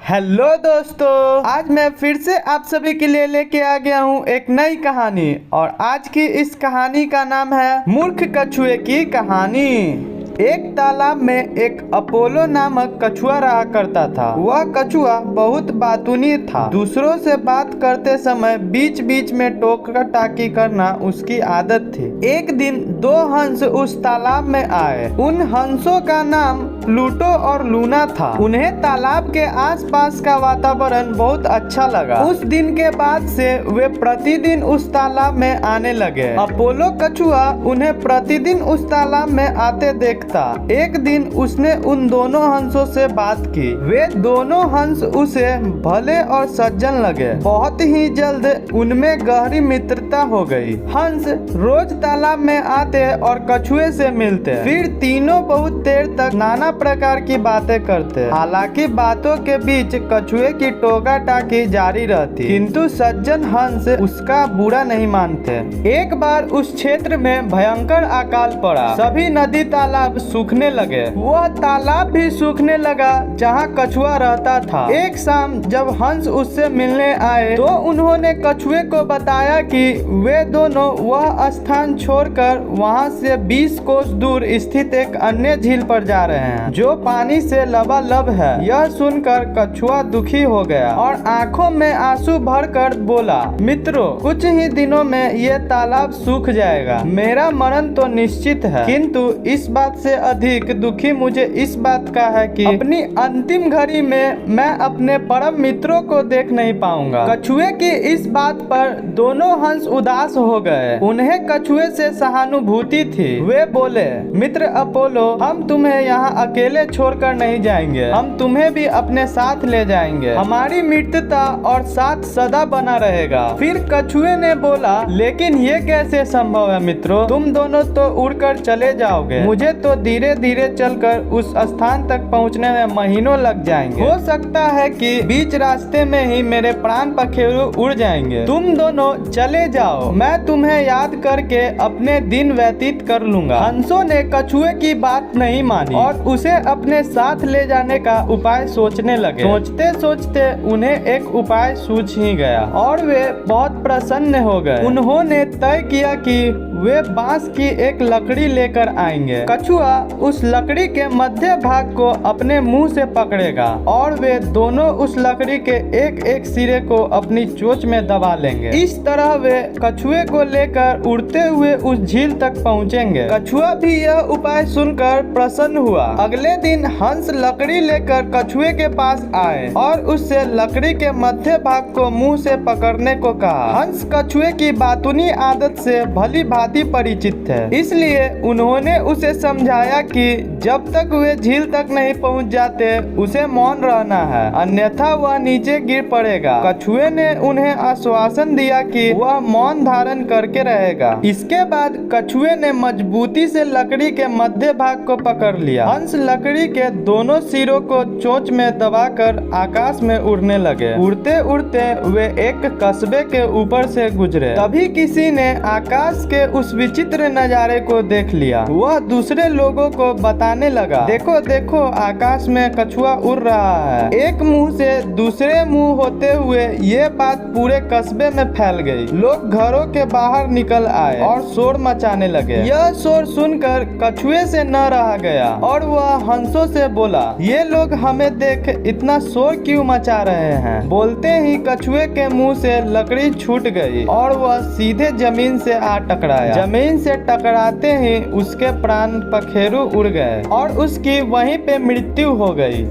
Hello दोस्तों, आज मैं फिर से आप सभी के लिए लेके आ गया हूँ एक नई कहानी। और आज की इस कहानी का नाम है मूर्ख कछुए की कहानी। एक तालाब में एक अपोलो नामक कछुआ रहा करता था। वह कछुआ बहुत बातूनी था। दूसरों से बात करते समय बीच बीच में टोका टाकी करना उसकी आदत थी। एक दिन दो हंस उस तालाब में आए। उन हंसों का नाम प्लूटो और लूना था। उन्हें तालाब के आसपास का वातावरण बहुत अच्छा लगा। उस दिन के बाद से वे प्रतिदिन उस तालाब में आने लगे। अपोलो कछुआ उन्हें प्रतिदिन उस तालाब में आते देखता। एक दिन उसने उन दोनों हंसों से बात की। वे दोनों हंस उसे भले और सज्जन लगे। बहुत ही जल्द उनमें गहरी मित्रता हो गई। हंस रोज तालाब में आते और कछुए से मिलते। फिर तीनों बहुत देर तक नाना प्रकार की बातें करते। हालांकि बातों के बीच कछुए की टोका टाकी जारी रहती, किंतु सज्जन हंस उसका बुरा नहीं मानते। एक बार उस क्षेत्र में भयंकर अकाल पड़ा। सभी नदी तालाब सूखने लगे। वह तालाब भी सूखने लगा जहाँ कछुआ रहता था। एक शाम जब हंस उससे मिलने आए तो उन्होंने कछुए को बताया कि वे दोनों वह स्थान छोड़कर वहाँ से 20 कोस दूर स्थित एक अन्य झील पर जा रहे हैं जो पानी से लबालब है। यह सुनकर कछुआ दुखी हो गया और आंखों में आंसू भरकर बोला, मित्रों, कुछ ही दिनों में ये तालाब सूख जाएगा। मेरा मरण तो निश्चित है, किंतु इस बात से अधिक दुखी मुझे इस बात का है कि अपनी अंतिम घड़ी में मैं अपने परम मित्रों को देख नहीं पाऊंगा। कछुए की इस बात पर दोनों हंस उदास हो गए। उन्हें कछुए से सहानुभूति थी। वे बोले, मित्र अपोलो, हम तुम्हें यहाँ अकेले छोड़कर नहीं जाएंगे। हम तुम्हें भी अपने साथ ले जाएंगे। हमारी मित्रता और साथ सदा बना रहेगा। फिर कछुए ने बोला, लेकिन ये कैसे संभव है मित्रों? तुम दोनों तो उड़कर चले जाओगे। मुझे तो धीरे धीरे चलकर उस स्थान तक पहुंचने में महीनों लग जाएंगे। हो सकता है कि बीच रास्ते में ही मेरे प्राण पखेरु उड़ जाएंगे। तुम दोनों चले जाओ, मैं तुम्हें याद करके अपने दिन व्यतीत कर लूंगा। हंसों ने कछुए की बात नहीं मानी और उसे अपने साथ ले जाने का उपाय सोचने लगे। सोचते सोचते उन्हें एक उपाय सूझ ही गया और वे बहुत प्रसन्न हो गए। उन्होंने तय किया कि वे बांस की एक लकड़ी लेकर आएंगे। कछुआ उस लकड़ी के मध्य भाग को अपने मुंह से पकड़ेगा और वे दोनों उस लकड़ी के एक एक सिरे को अपनी चोंच में दबा लेंगे। इस तरह वे कछुए को लेकर उड़ते हुए उस झील तक पहुंचेंगे। कछुआ भी यह उपाय सुनकर प्रसन्न हुआ। अगले दिन हंस लकड़ी लेकर कछुए के पास आए और उससे लकड़ी के मध्य भाग को मुंह से पकड़ने को कहा। हंस कछुए की बातूनी आदत से भली भांति परिचित थे, इसलिए उन्होंने उसे समझाया कि जब तक वे झील तक नहीं पहुंच जाते उसे मौन रहना है, अन्यथा वह नीचे गिर पड़ेगा। कछुए ने उन्हें आश्वासन दिया कि वह मौन धारण करके रहेगा। इसके बाद कछुए ने मजबूती से लकड़ी के मध्य भाग को पकड़ लिया। हंस लकड़ी के दोनों सिरों को चोंच में दबाकर आकाश में उड़ने लगे। उड़ते उड़ते वे एक कस्बे के ऊपर से गुजरे। तभी किसी ने आकाश के उस विचित्र नजारे को देख लिया। वह दूसरे लोगों को बताने लगा, देखो देखो, आकाश में कछुआ उड़ रहा है। एक मुंह से दूसरे मुंह होते हुए ये बात पूरे कस्बे में फैल गई। लोग घरों के बाहर निकल आए और शोर मचाने लगे। यह शोर सुनकर कछुए से न रहा गया और वह हंसों से बोला, ये लोग हमें देख इतना शोर क्यों मचा रहे हैं? बोलते ही कछुए के मुंह से लकड़ी छूट गई और वह सीधे जमीन से आ टकराया। जमीन से टकराते ही उसके प्राण पखेरु उड़ गए और उसकी वहीं पे मृत्यु हो गई।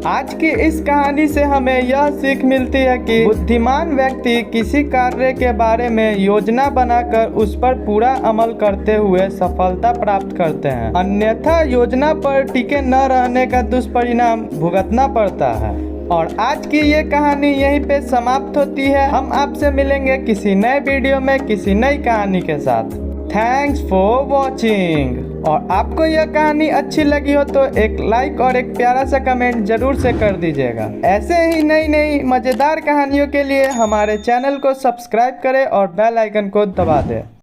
आज की इस कहानी से हमें यह सीख मिलती है कि बुद्धिमान व्यक्ति किसी कार्य के बारे में योजना बनाकर उस पर पूरा अमल करते हुए सफलता प्राप्त करते हैं, अन्यथा योजना पर टिके न रहने का दुष्परिणाम भुगतना पड़ता है। और आज की ये कहानी यहीं पे समाप्त होती है। हम आपसे मिलेंगे किसी नए वीडियो में किसी नई कहानी के साथ। Thanks for watching. और आपको यह कहानी अच्छी लगी हो तो एक लाइक और एक प्यारा सा कमेंट जरूर से कर दीजिएगा। ऐसे ही नई नई मजेदार कहानियों के लिए हमारे चैनल को सब्सक्राइब करें और बेल आइकन को दबा दें।